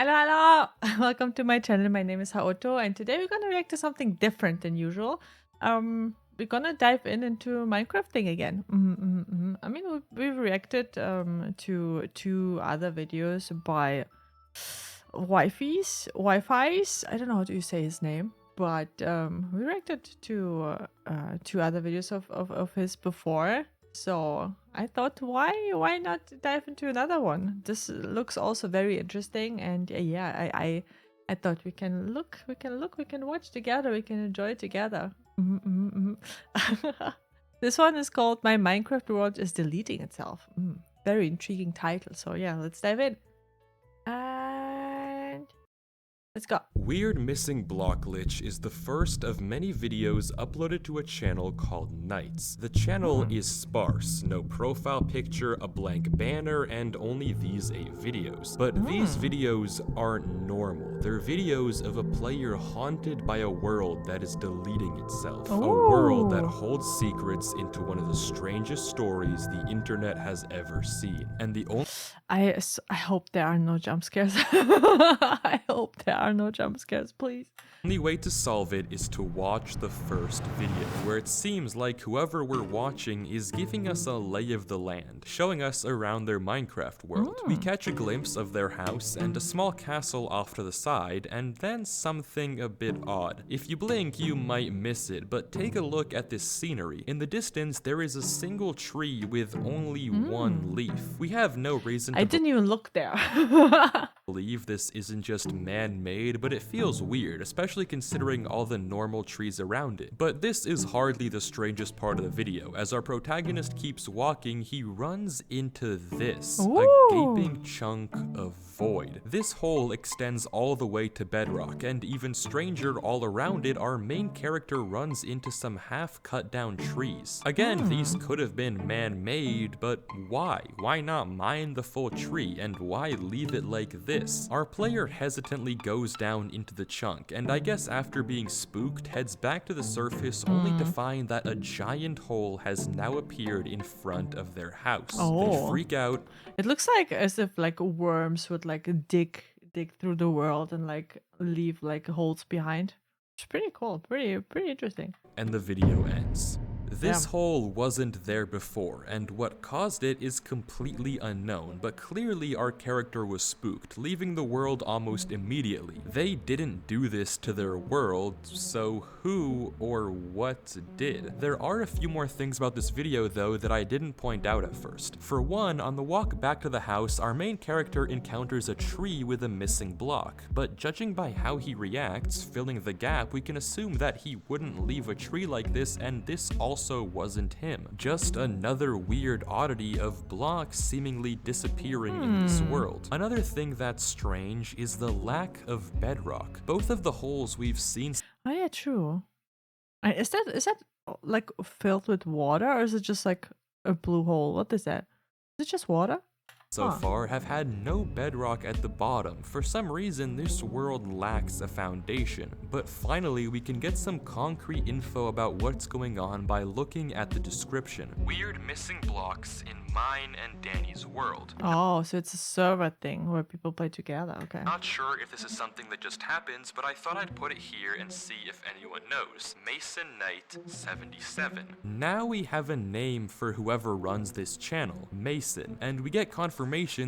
Hello! Welcome to my channel. My name is Haoto, and today we're gonna react to something different than usual. We're gonna dive into Minecrafting again. I mean, we've reacted to two other videos by Wi-Fi's. I don't know how do you say his name, but we reacted to two other videos of his before. So I thought, why not dive into another one? This looks also very interesting, and yeah, I thought we can watch together, we can enjoy it together. This one is called "My Minecraft World is Deleting Itself." Very intriguing title. So yeah, let's dive in. And let's go. Weird Missing Block Glitch is the first of many videos uploaded to a channel called Nights. The channel is sparse, no profile picture, a blank banner, and only these 8 videos. But these videos aren't normal. They're videos of a player haunted by a world that is deleting itself. A world that holds secrets into one of the strangest stories the internet has ever seen. And the only I hope there are no jump scares. I hope there are no jump scares, please. only way to solve it is to watch the first video, where it seems like whoever we're watching is giving us a lay of the land, showing us around their Minecraft world. We catch a glimpse of their house and a small castle off to the side, and then something a bit odd. If you blink, you might miss it, but take a look at this scenery. In the distance, there is a single tree with only one leaf. We have no reason to I didn't even look there. believe this isn't just man-made, but it feels weird, especially considering all the normal trees around it. But this is hardly the strangest part of the video. As our protagonist keeps walking, he runs into this, a gaping chunk of void. This hole extends all the way to bedrock, and even stranger, all around it, our main character runs into some half-cut down trees. Again, these could have been man-made, but why? Why not mine the full tree, and why leave it like this? Our player hesitantly goes down into the chunk, and I guess after being spooked, heads back to the surface only to find that a giant hole has now appeared in front of their house. They freak out. It looks like as if like worms would like dig through the world and like leave like holes behind. It's pretty cool, pretty interesting. And the video ends. This hole wasn't there before, and what caused it is completely unknown, but clearly our character was spooked, leaving the world almost immediately. They didn't do this to their world, so who or what did? There are a few more things about this video though that I didn't point out at first. For one, on the walk back to the house, our main character encounters a tree with a missing block, but judging by how he reacts, filling the gap, we can assume that he wouldn't leave a tree like this, and this also wasn't him. Just another weird oddity of blocks seemingly disappearing in this world. Another thing that's strange is the lack of bedrock. Both of the holes we've seen. Oh yeah, true. Is that like filled with water, or is it just like a blue hole? What is that? Is it just water? So far have had no bedrock at the bottom. For some reason, this world lacks a foundation. But finally, we can get some concrete info about what's going on by looking at the description. Weird missing blocks in mine and Danny's world. Oh, so it's a server thing where people play together, okay. Not sure if this is something that just happens, but I thought I'd put it here and see if anyone knows. Mason Knight 77. Now we have a name for whoever runs this channel, Mason, and we get confirmation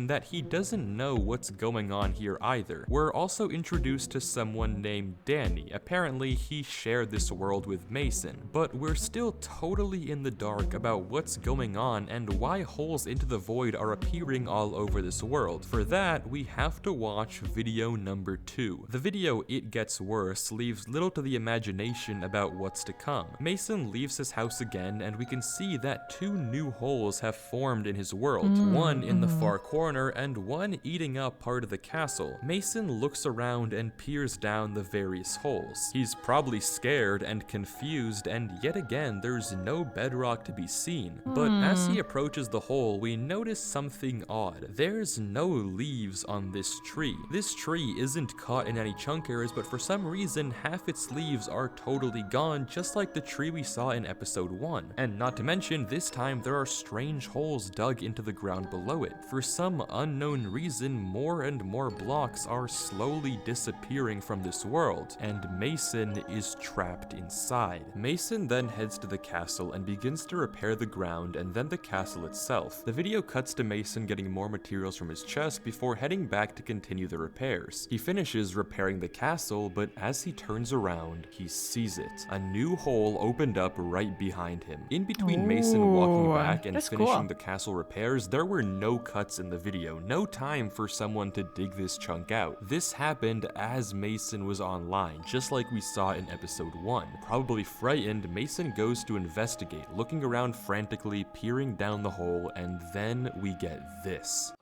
that he doesn't know what's going on here either. We're also introduced to someone named Danny. Apparently he shared this world with Mason, but we're still totally in the dark about what's going on and why holes into the void are appearing all over this world. For that, we have to watch video number 2. The video It Gets Worse leaves little to the imagination about what's to come. Mason leaves his house again, and we can see that 2 new holes have formed in his world, one in the far corner and one eating up part of the castle. Mason looks around and peers down the various holes. He's probably scared and confused, and yet again there's no bedrock to be seen. But as he approaches the hole, we notice something odd. There's no leaves on this tree. This tree isn't caught in any chunk errors, but for some reason, half its leaves are totally gone, just like the tree we saw in episode 1. And not to mention, this time there are strange holes dug into the ground below it. For some unknown reason, more and more blocks are slowly disappearing from this world, and Mason is trapped inside. Mason then heads to the castle and begins to repair the ground and then the castle itself. The video cuts to Mason getting more materials from his chest before heading back to continue the repairs. He finishes repairing the castle, but as he turns around, he sees it. A new hole opened up right behind him. In between Mason walking back and finishing the castle repairs, there were no cuts in the video, no time for someone to dig this chunk out. This happened as Mason was online, just like we saw in episode 1. Probably frightened, Mason goes to investigate, looking around frantically, peering down the hole, and then we get this.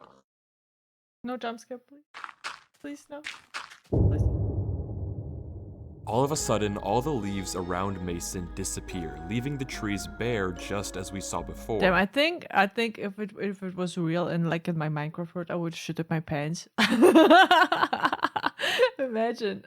No jump scare, please. Please, no. Please. All of a sudden, all the leaves around Mason disappear, leaving the trees bare just as we saw before. Damn, I think if it was real and like in my Minecraft world, I would shit at my pants. Imagine,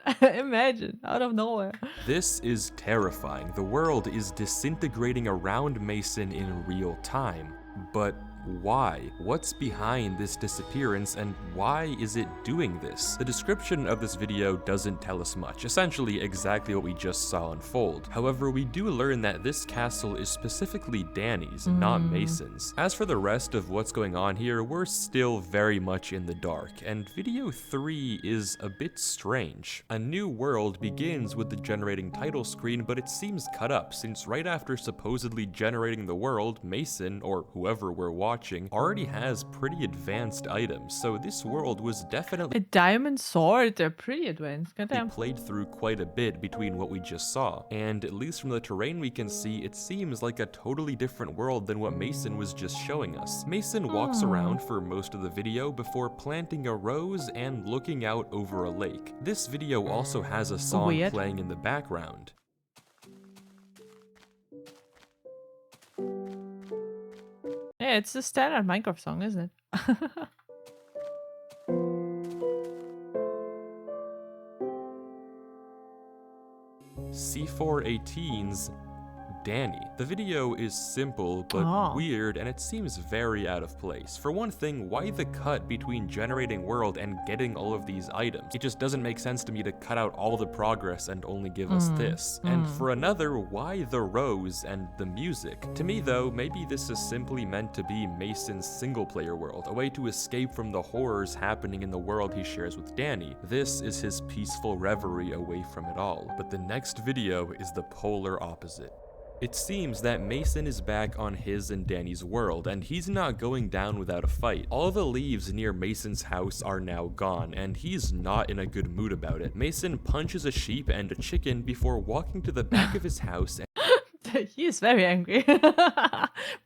out of nowhere. This is terrifying. The world is disintegrating around Mason in real time. But why? What's behind this disappearance and why is it doing this? The description of this video doesn't tell us much, essentially exactly what we just saw unfold. However, we do learn that this castle is specifically Danny's, not Mason's. As for the rest of what's going on here, we're still very much in the dark, and video 3 is a bit strange. A new world begins with the generating title screen, but it seems cut up, since right after supposedly generating the world, Mason, or whoever we're watching, already has pretty advanced items, so this world was definitely a diamond sword. They're pretty advanced. Goddamn. Played through quite a bit between what we just saw, and at least from the terrain we can see, it seems like a totally different world than what Mason was just showing us. Mason walks around for most of the video before planting a rose and looking out over a lake. This video also has a song playing in the background. Yeah, it's a standard Minecraft song, isn't it? C418's Danny. The video is simple but weird, and it seems very out of place. For one thing, why the cut between generating world and getting all of these items? It just doesn't make sense to me to cut out all the progress and only give us this. And for another, why the rose and the music? To me though, maybe this is simply meant to be Mason's single player world, a way to escape from the horrors happening in the world he shares with Danny. This is his peaceful reverie away from it all. But the next video is the polar opposite. It seems that Mason is back on his and Danny's world, and he's not going down without a fight. All the leaves near Mason's house are now gone, and he's not in a good mood about it. Mason punches a sheep and a chicken before walking to the back of his house and he is very angry.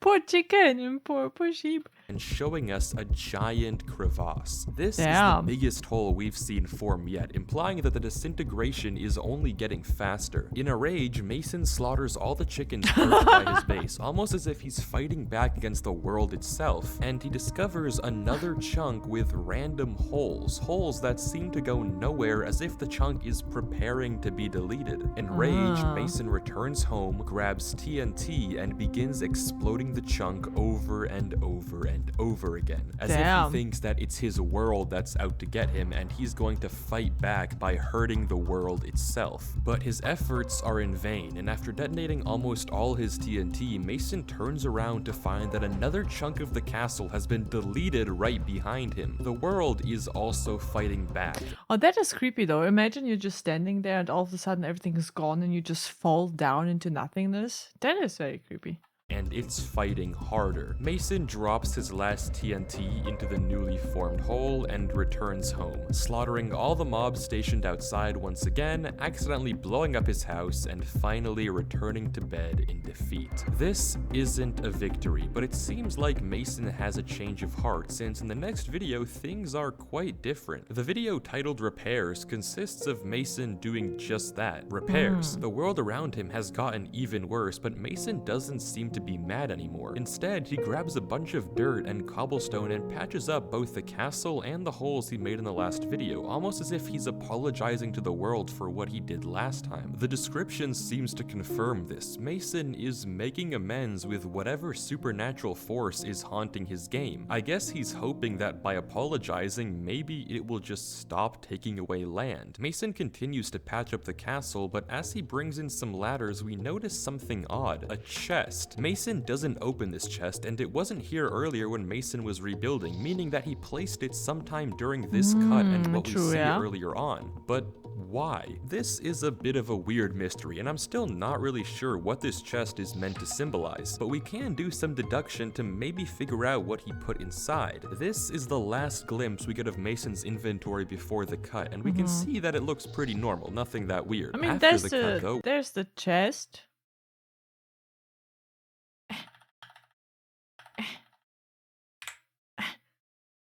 Poor chicken and poor sheep. And showing us a giant crevasse. This is the biggest hole we've seen form yet, implying that the disintegration is only getting faster. In a rage, Mason slaughters all the chickens perched by his base, almost as if he's fighting back against the world itself. And he discovers another chunk with random holes. Holes that seem to go nowhere, as if the chunk is preparing to be deleted. In rage, Mason returns home, grabs TNT, and begins exploding the chunk over and over and over again, as if he thinks that it's his world that's out to get him and he's going to fight back by hurting the world itself. But his efforts are in vain, and after detonating almost all his TNT, Mason turns around to find that another chunk of the castle has been deleted right behind him. The world is also fighting back. Oh, that is creepy though. Imagine you're just standing there and all of a sudden everything is gone and you just fall down into nothingness. That is very creepy. And it's fighting harder. Mason drops his last TNT into the newly formed hole and returns home, slaughtering all the mobs stationed outside once again, accidentally blowing up his house, and finally returning to bed in defeat. This isn't a victory, but it seems like Mason has a change of heart, since in the next video things are quite different. The video titled Repairs consists of Mason doing just that, repairs. The world around him has gotten even worse, but Mason doesn't seem to be mad anymore. Instead, he grabs a bunch of dirt and cobblestone and patches up both the castle and the holes he made in the last video, almost as if he's apologizing to the world for what he did last time. The description seems to confirm this. Mason is making amends with whatever supernatural force is haunting his game. I guess he's hoping that by apologizing, maybe it will just stop taking away land. Mason continues to patch up the castle, but as he brings in some ladders, we notice something odd. A chest. Mason doesn't open this chest, and it wasn't here earlier when Mason was rebuilding, meaning that he placed it sometime during this cut and what we see earlier on. But why? This is a bit of a weird mystery, and I'm still not really sure what this chest is meant to symbolize, but we can do some deduction to maybe figure out what he put inside. This is the last glimpse we get of Mason's inventory before the cut, and we can see that it looks pretty normal, nothing that weird. I mean, After there's the cut, though, there's the chest.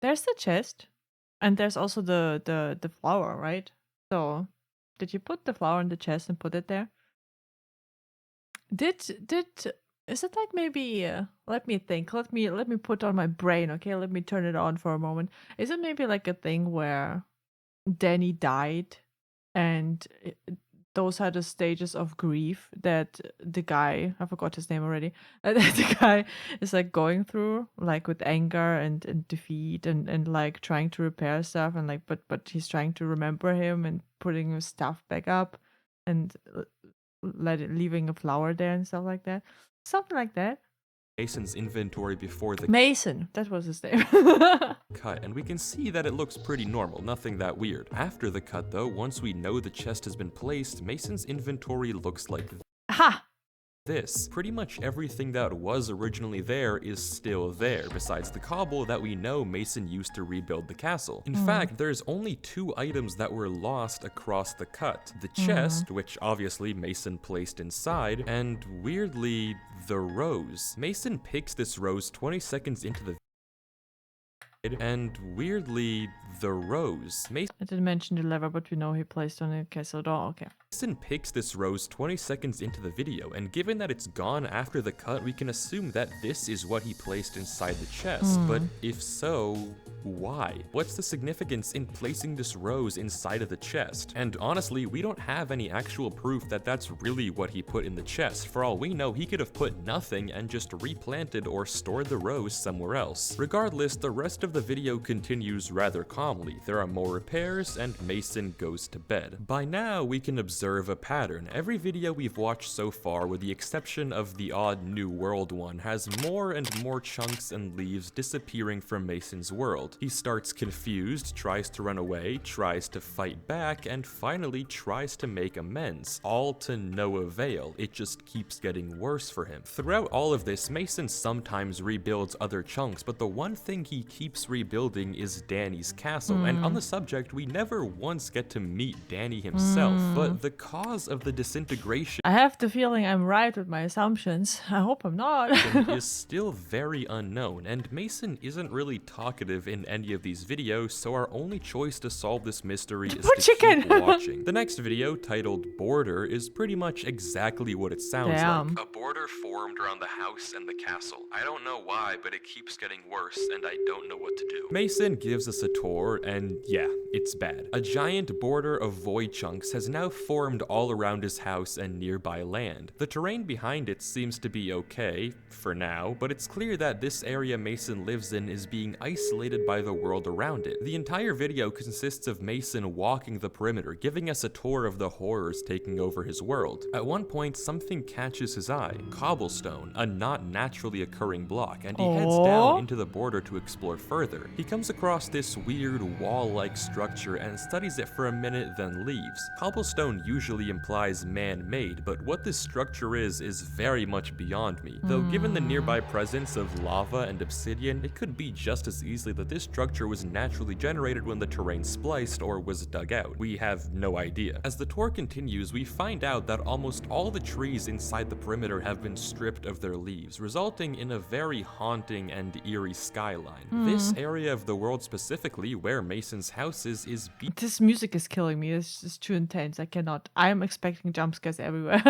There's the chest, and there's also the flower, right? So, did you put the flower in the chest and put it there? Did is it like maybe? Let me think. Let me put on my brain. Okay, let me turn it on for a moment. Is it maybe like a thing where Danny died, and those are the stages of grief that the guy, I forgot his name already, the guy is like going through, like with anger and defeat and like trying to repair stuff, and like but he's trying to remember him and putting his stuff back up and leaving a flower there and stuff like that. Something like that. Mason's inventory before the Mason, that was his name. cut, and we can see that it looks pretty normal, nothing that weird. After the cut though, once we know the chest has been placed, Mason's inventory looks like Ha! this. Pretty much everything that was originally there is still there, besides the cobble that we know Mason used to rebuild the castle. In fact, there's only 2 items that were lost across the cut. The chest, which obviously Mason placed inside, and weirdly, the rose. Mason picks this rose 20 seconds into the and weirdly, the rose. I didn't mention the lever, but we know he placed on the castle door. Okay. Mason picks this rose 20 seconds into the video, and given that it's gone after the cut, we can assume that this is what he placed inside the chest. But if so, why? What's the significance in placing this rose inside of the chest? And honestly, we don't have any actual proof that that's really what he put in the chest. For all we know, he could have put nothing and just replanted or stored the rose somewhere else. Regardless, the rest of the video continues rather calmly. There are more repairs, and Mason goes to bed. By now, we can observe a pattern. Every video we've watched so far, with the exception of the odd New World one, has more and more chunks and leaves disappearing from Mason's world. He starts confused, tries to run away, tries to fight back, and finally tries to make amends. All to no avail. It just keeps getting worse for him. Throughout all of this, Mason sometimes rebuilds other chunks, but the one thing he keeps rebuilding is Danny's castle. And on the subject, we never once get to meet Danny himself, but the cause of the disintegration I have the feeling I'm right with my assumptions. I hope I'm not. is still very unknown, and Mason isn't really talkative in any of these videos, so our only choice to solve this mystery is to keep watching. The next video, titled Border, is pretty much exactly what it sounds like. A border formed around the house and the castle. I don't know why, but it keeps getting worse, and I don't know what to do. Mason gives us a tour, and yeah, it's bad. A giant border of void chunks has now formed all around his house and nearby land. The terrain behind it seems to be okay, for now, but it's clear that this area Mason lives in is being isolated by the world around it. The entire video consists of Mason walking the perimeter, giving us a tour of the horrors taking over his world. At one point, something catches his eye. Cobblestone, a not naturally occurring block, and he heads down into the border to explore further. He comes across this weird wall-like structure and studies it for a minute, then leaves. Cobblestone usually implies man-made, but what this structure is very much beyond me. Though given the nearby presence of lava and obsidian, it could be just as easily that this structure was naturally generated when the terrain spliced or was dug out. We have no idea. As the tour continues, we find out that almost all the trees inside the perimeter have been stripped of their leaves, resulting in a very haunting and eerie skyline. This area of the world specifically exactly where Mason's house is This music is killing me. It's just too intense. I cannot. I'm expecting jump scares everywhere.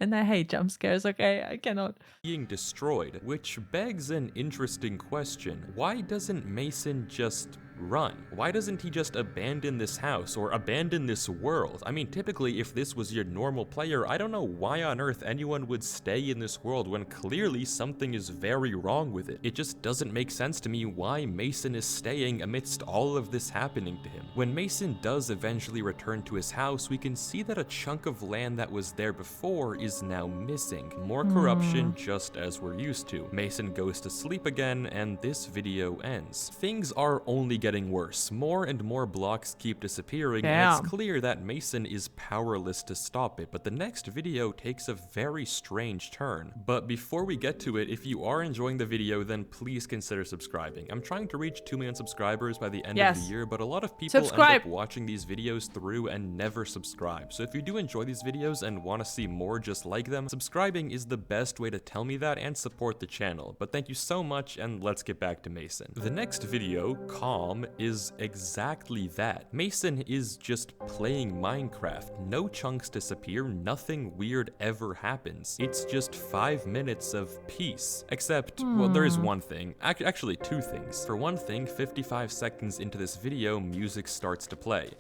And I hate jump scares, okay? I cannot. being destroyed, which begs an interesting question. Why doesn't Mason just run? Why doesn't he just abandon this house or abandon this world? I mean, typically if this was your normal player, I don't know why on earth anyone would stay in this world when clearly something is very wrong with it. It just doesn't make sense to me why Mason is staying amidst all of this happening to him. When Mason does eventually return to his house, we can see that a chunk of land that was there before is now missing. More corruption, just as we're used to. Mason goes to sleep again, and this video ends. Things are only getting worse. More and more blocks keep disappearing, and it's clear that Mason is powerless to stop it, but the next video takes a very strange turn. But before we get to it, if you are enjoying the video, then please consider subscribing. I'm trying to reach 2 million subscribers by the end of the year, but a lot of people end up watching these videos through and never subscribe. So if you do enjoy these videos and want to see more just like them, subscribing is the best way to tell me that and support the channel. But thank you so much, and let's get back to Mason. The next video, Calm, is exactly that. Mason is just playing Minecraft. No chunks disappear, nothing weird ever happens. It's just 5 minutes of peace. Except, well, there is one thing. Actually, two things. For one thing, 55 seconds into this video, music starts to play.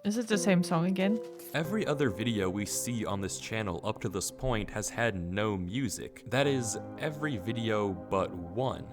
Is it the same song again? Every other video we see on this channel up to this point has had no music. That is, every video but one.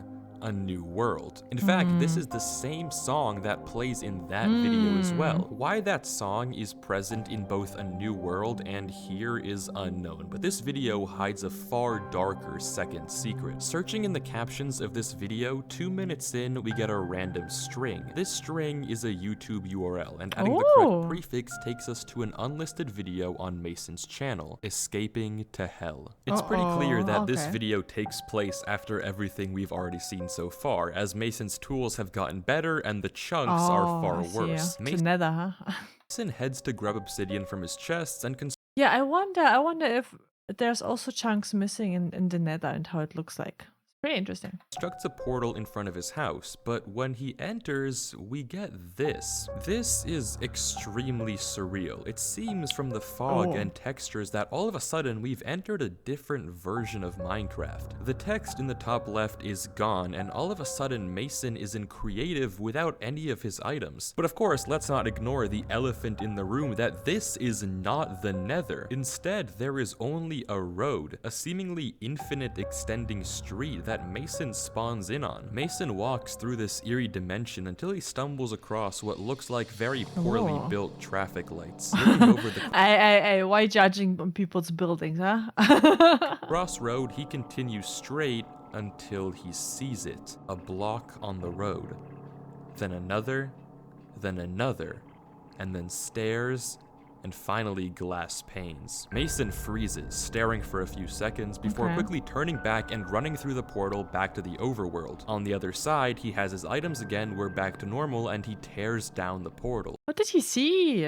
A New World. In fact, this is the same song that plays in that video as well. Why that song is present in both A New World and here is unknown, but this video hides a far darker second secret. Searching in the captions of this video, 2 minutes in, we get a random string. This string is a YouTube URL, and adding the correct prefix takes us to an unlisted video on Mason's channel, Escaping to Hell. It's pretty clear that this video takes place after everything we've already seen so far, as Mason's tools have gotten better and the chunks are far worse. Mason heads to grab obsidian from his chests and yeah, I wonder if there's also chunks missing in the nether and how it looks like. Pretty interesting. Constructs a portal in front of his house, but when he enters, we get this. This is extremely surreal. It seems from the fog and textures that all of a sudden we've entered a different version of Minecraft. The text in the top left is gone, and all of a sudden Mason is in creative without any of his items. But of course, let's not ignore the elephant in the room that this is not the Nether. Instead, there is only a road, a seemingly infinite extending street that Mason spawns in on. Mason walks through this eerie dimension until he stumbles across what looks like very poorly built traffic lights. Looking over the why judging on people's buildings, huh? crossroad, he continues straight until he sees it. A block on the road. Then another, and then stairs, and finally glass panes. Mason freezes, staring for a few seconds before quickly turning back and running through the portal back to the overworld. On the other side, he has his items again, we're back to normal, and he tears down the portal. What did he see?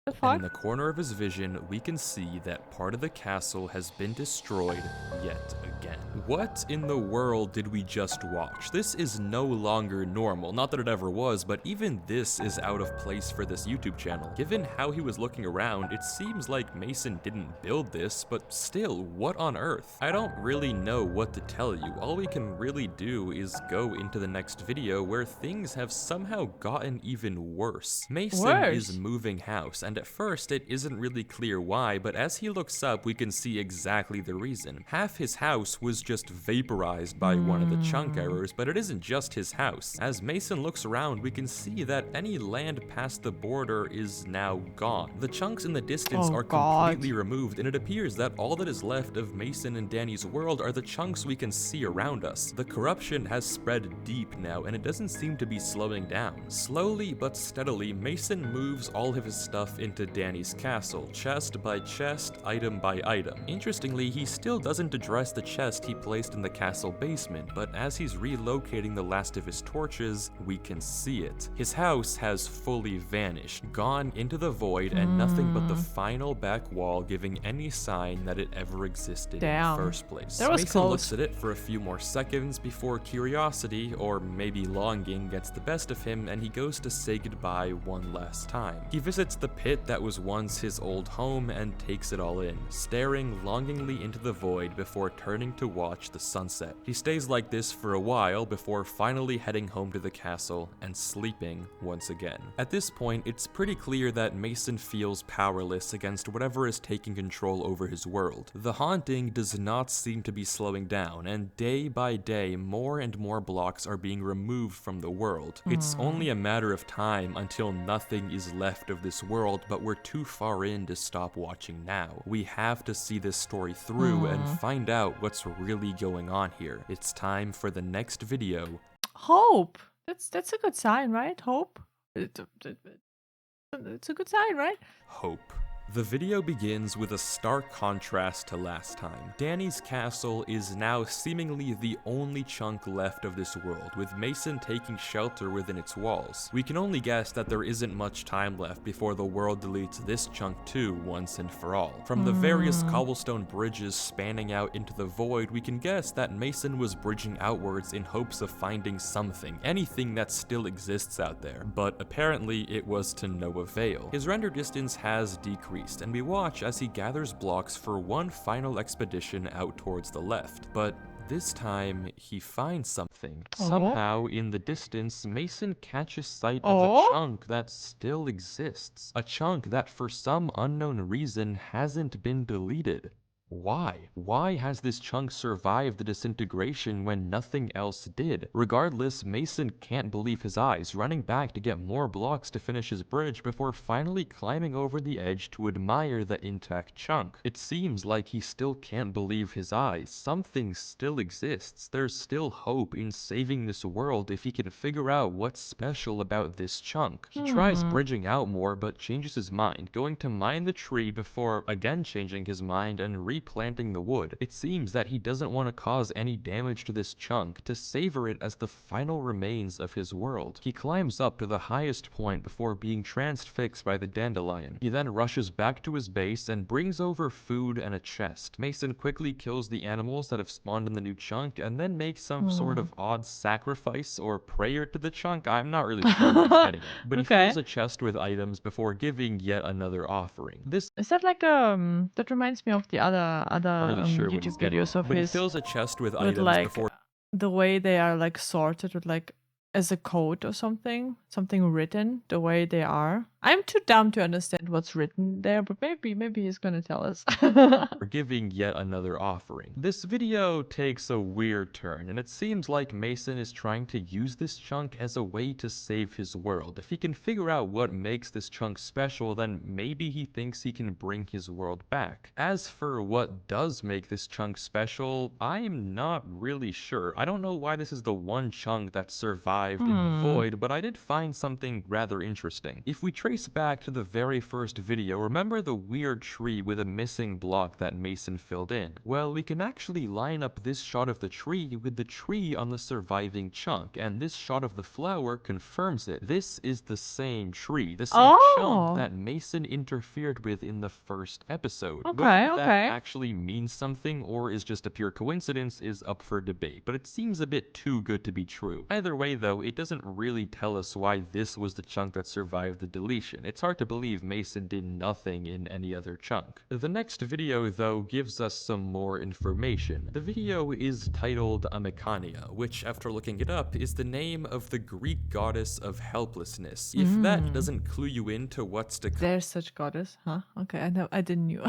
The fuck? And in the corner of his vision, we can see that part of the castle has been destroyed yet again. What in the world did we just watch? This is no longer normal. Not that it ever was, but even this is out of place for this YouTube channel. Given how he was looking around, it seems like Mason didn't build this, but still, what on earth? I don't really know what to tell you. All we can really do is go into the next video where things have somehow gotten even worse. Mason is moving house, and at first it isn't really clear why, but as he looks up, we can see exactly the reason. Half his house was just vaporized by one of the chunk errors, but it isn't just his house. As Mason looks around, we can see that any land past the border is now gone. The chunks in the distance are completely removed, and it appears that all that is left of Mason and Danny's world are the chunks we can see around us. The corruption has spread deep now, and it doesn't seem to be slowing down. Slowly but steadily, Mason moves all of his stuff into Danny's castle, chest by chest, item by item. Interestingly, he still doesn't address the chest he placed in the castle basement, but as he's relocating the last of his torches, we can see it. His house has fully vanished, gone into the void, and nothing but the final back wall giving any sign that it ever existed in the first place. That was Mason close. looks at it for a few more seconds before curiosity, or maybe longing, gets the best of him and he goes to say goodbye one last time. He visits the pit that was once his old home and takes it all in, staring longingly into the void before turning to watch the sunset. He stays like this for a while before finally heading home to the castle and sleeping once again. At this point, it's pretty clear that Mason feels powerless against whatever is taking control over his world. The haunting does not seem to be slowing down, and day by day, more and more blocks are being removed from the world. It's only a matter of time until nothing is left of this world, but we're too far in to stop watching now. We have to see this story through and find out what's really going on here. It's time for the next video. Hope. That's a good sign, right? Hope. It's a good sign, right? Hope. The video begins with a stark contrast to last time. Danny's castle is now seemingly the only chunk left of this world, with Mason taking shelter within its walls. We can only guess that there isn't much time left before the world deletes this chunk too once and for all. From the various cobblestone bridges spanning out into the void, we can guess that Mason was bridging outwards in hopes of finding something, anything that still exists out there. But apparently it was to no avail. His render distance has decreased, and we watch as he gathers blocks for one final expedition out towards the left. But this time, he finds something. Somehow, in the distance, Mason catches sight of a chunk that still exists. A chunk that, for some unknown reason, hasn't been deleted. Why? Why has this chunk survived the disintegration when nothing else did? Regardless, Mason can't believe his eyes, running back to get more blocks to finish his bridge before finally climbing over the edge to admire the intact chunk. It seems like he still can't believe his eyes. Something still exists. There's still hope in saving this world if he can figure out what's special about this chunk. He tries bridging out more, but changes his mind, going to mine the tree before again changing his mind and replanting the wood. It seems that he doesn't want to cause any damage to this chunk, to savor it as the final remains of his world. He climbs up to the highest point before being transfixed by the dandelion. He then rushes back to his base and brings over food and a chest. Mason quickly kills the animals that have spawned in the new chunk and then makes some sort of odd sacrifice or prayer to the chunk. I'm not really sure what he's getting at, but he fills a chest with items before giving yet another offering. This Is that like that reminds me of the other really sure what he's YouTube getting videos at. of But he his fills a chest with with items like before the way they are like sorted with like as a code or something written the way they are. I'm too dumb to understand what's written there, but maybe he's gonna tell us. giving yet another offering. This video takes a weird turn, and it seems like Mason is trying to use this chunk as a way to save his world. If he can figure out what makes this chunk special, then maybe he thinks he can bring his world back. As for what does make this chunk special, I'm not really sure. I don't know why this is the one chunk that survived in the void, but I did find something rather interesting. If we trace back to the very first video, remember the weird tree with a missing block that Mason filled in? Well, we can actually line up this shot of the tree with the tree on the surviving chunk, and this shot of the flower confirms it. This is the same tree, the same chunk that Mason interfered with in the first episode. Whether that actually means something or is just a pure coincidence is up for debate, but it seems a bit too good to be true. Either way though, it doesn't really tell us why this was the chunk that survived the deletion. It's hard to believe Mason did nothing in any other chunk. The next video though gives us some more information. The video is titled Amekania, which after looking it up is the name of the Greek goddess of helplessness. If that doesn't clue you into what's to come. There's such goddess, huh? Okay, I didn't knew.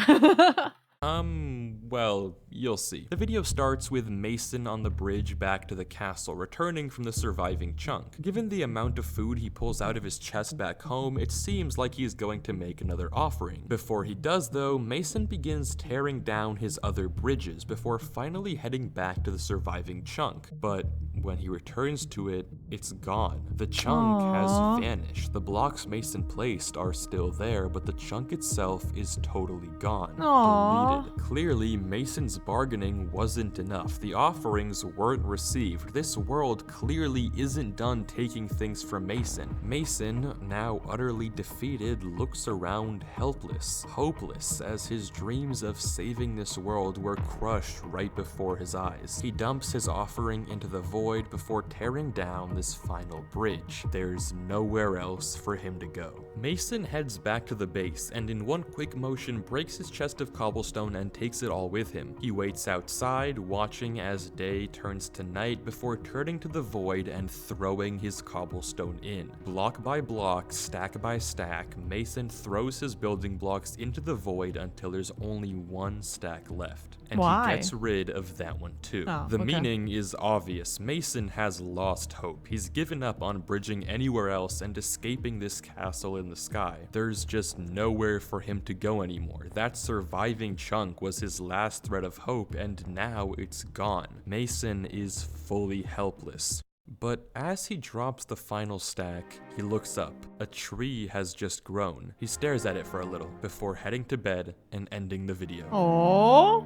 Well, you'll see. The video starts with Mason on the bridge back to the castle, returning from the surviving chunk. Given the amount of food he pulls out of his chest back home, it seems like he's going to make another offering. Before he does though, Mason begins tearing down his other bridges before finally heading back to the surviving chunk. But when he returns to it, it's gone. The chunk has vanished. The blocks Mason placed are still there, but the chunk itself is totally gone. Deleted. Clearly, Mason's bargaining wasn't enough. The offerings weren't received. This world clearly isn't done taking things from Mason. Mason, now utterly defeated, looks around helpless, hopeless, as his dreams of saving this world were crushed right before his eyes. He dumps his offering into the void before tearing down this final bridge. There's nowhere else for him to go. Mason heads back to the base and in one quick motion breaks his chest of cobblestone and takes it all with him. He waits outside, watching as day turns to night before turning to the void and throwing his cobblestone in. Block by block, stack by stack, Mason throws his building blocks into the void until there's only one stack left. And Why? he gets rid of that one too. Oh, the okay. meaning is obvious. Mason has lost hope. He's given up on bridging anywhere else and escaping this castle in the sky. There's just nowhere for him to go anymore. That surviving chunk was his last thread of hope, and now it's gone. Mason is fully helpless. But as he drops the final stack, he looks up. A tree has just grown. He stares at it for a little before heading to bed and ending the video. Oh.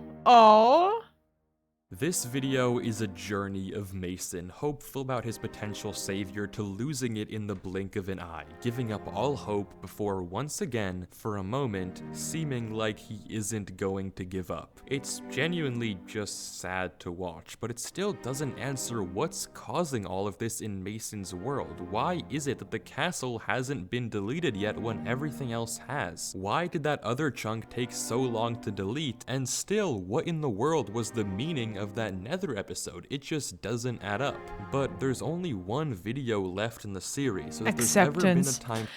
This video is a journey of Mason, hopeful about his potential savior, to losing it in the blink of an eye, giving up all hope before once again, for a moment, seeming like he isn't going to give up. It's genuinely just sad to watch, but it still doesn't answer what's causing all of this in Mason's world. Why is it that the castle hasn't been deleted yet when everything else has? Why did that other chunk take so long to delete? And still, what in the world was the meaning of that Nether episode? It just doesn't add up. But there's only one video left in the series, so if there's ever been a time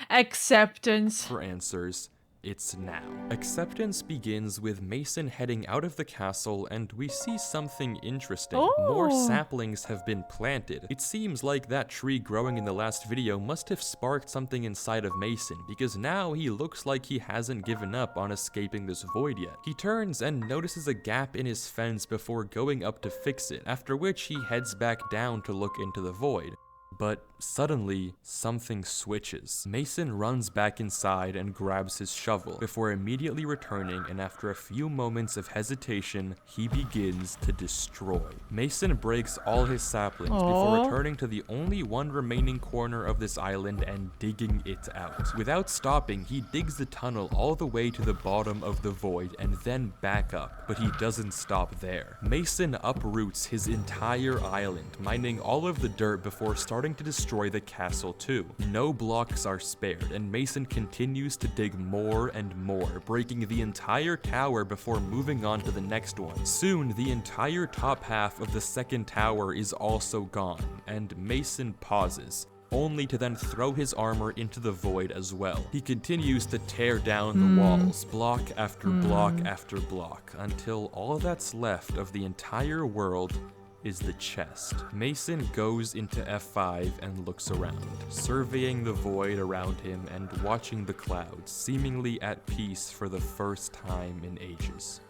for answers, it's now. Acceptance begins with Mason heading out of the castle, and we see something interesting. More saplings have been planted. It seems like that tree growing in the last video must have sparked something inside of Mason, because now he looks like he hasn't given up on escaping this void yet. He turns and notices a gap in his fence before going up to fix it, after which he heads back down to look into the void. But suddenly, something switches. Mason runs back inside and grabs his shovel, before immediately returning, and after a few moments of hesitation, he begins to destroy. Mason breaks all his saplings before returning to the only one remaining corner of this island and digging it out. Without stopping, he digs the tunnel all the way to the bottom of the void and then back up, but he doesn't stop there. Mason uproots his entire island, mining all of the dirt before starting to destroy the castle too. No blocks are spared, and Mason continues to dig more and more, breaking the entire tower before moving on to the next one. Soon, the entire top half of the second tower is also gone, and Mason pauses, only to then throw his armor into the void as well. He continues to tear down the walls, block after block after block, until all that's left of the entire world is the chest. Mason goes into F5 and looks around, surveying the void around him and watching the clouds, seemingly at peace for the first time in ages,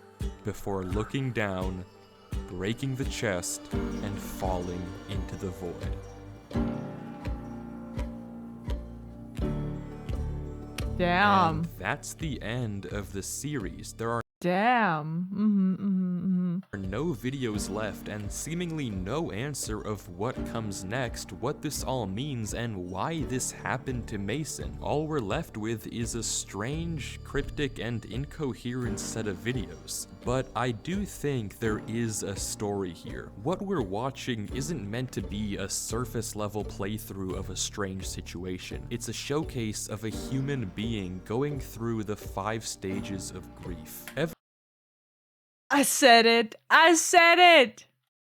before looking down, breaking the chest, and falling into the void. Damn. And that's the end of the series. There are no videos left, and seemingly no answer of what comes next, what this all means, and why this happened to Mason. All we're left with is a strange, cryptic, and incoherent set of videos. But I do think there is a story here. What we're watching isn't meant to be a surface-level playthrough of a strange situation. It's a showcase of a human being going through the 5 stages of grief. I said it.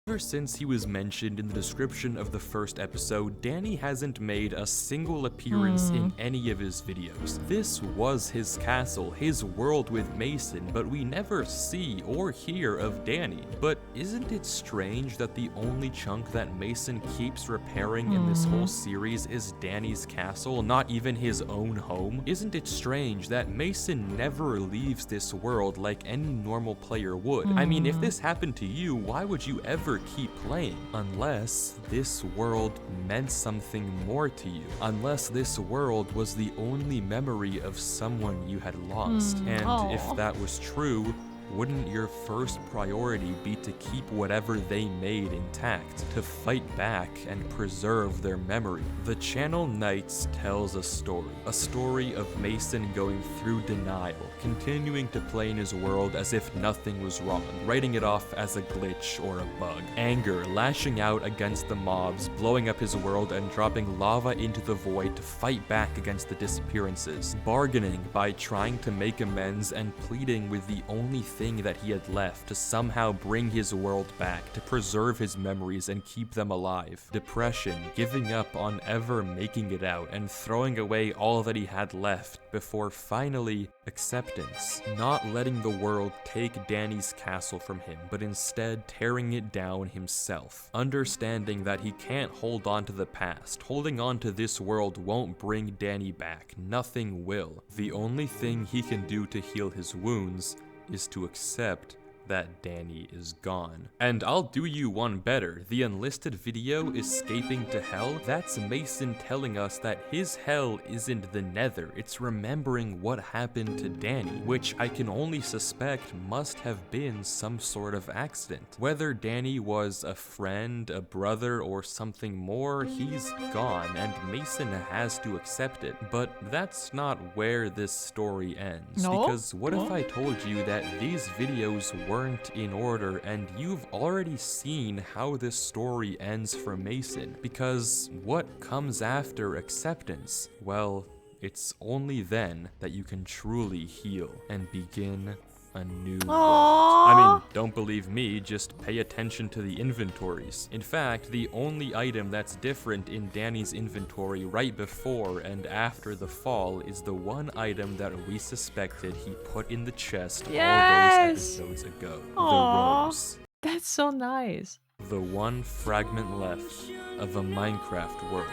Ever since he was mentioned in the description of the first episode, Danny hasn't made a single appearance in any of his videos. This was his castle, his world with Mason, but we never see or hear of Danny. But isn't it strange that the only chunk that Mason keeps repairing in this whole series is Danny's castle, not even his own home? Isn't it strange that Mason never leaves this world like any normal player would? I mean, if this happened to you, why would you ever never keep playing unless this world meant something more to you, unless this world was the only memory of someone you had lost. And if that was true, wouldn't your first priority be to keep whatever they made intact, to fight back and preserve their memory? The channel Nights tells a story of Mason going through denial, continuing to play in his world as if nothing was wrong, writing it off as a glitch or a bug. Anger, lashing out against the mobs, blowing up his world and dropping lava into the void to fight back against the disappearances. Bargaining by trying to make amends and pleading with the only thing that he had left to somehow bring his world back, to preserve his memories and keep them alive. Depression, giving up on ever making it out and throwing away all that he had left before finally acceptance. Not letting the world take Danny's castle from him, but instead tearing it down himself. Understanding that he can't hold on to the past. Holding on to this world won't bring Danny back. Nothing will. The only thing he can do to heal his wounds is to accept that Danny is gone. And I'll do you one better. The enlisted video, Escaping to Hell, that's Mason telling us that his hell isn't the Nether, it's remembering what happened to Danny, which I can only suspect must have been some sort of accident. Whether Danny was a friend, a brother, or something more, he's gone, and Mason has to accept it. But that's not where this story ends. No? Because what if I told you that these videos weren't in order and you've already seen how this story ends for Mason? Because what comes after acceptance? Well, it's only then that you can truly heal and begin a new world. I mean, don't believe me, just pay attention to the inventories. In fact, the only item that's different in Danny's inventory right before and after the fall is the one item that we suspected he put in the chest all those episodes ago. The rose. That's so nice. The one fragment left of a Minecraft world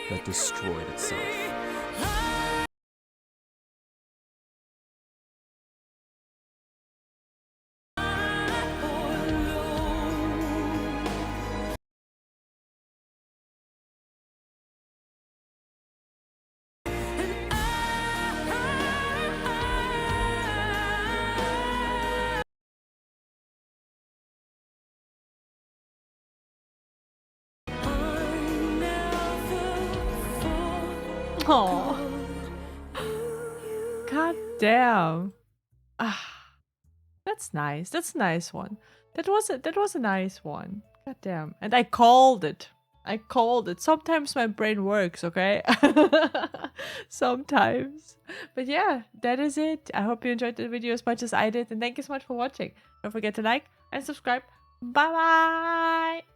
that destroyed itself. Oh, god damn. That's nice. That's a nice one. That was a nice one. God damn. And I called it. Sometimes my brain works, okay? Sometimes. But yeah, that is it. I hope you enjoyed the video as much as I did, and thank you so much for watching. Don't forget to like and subscribe. Bye bye.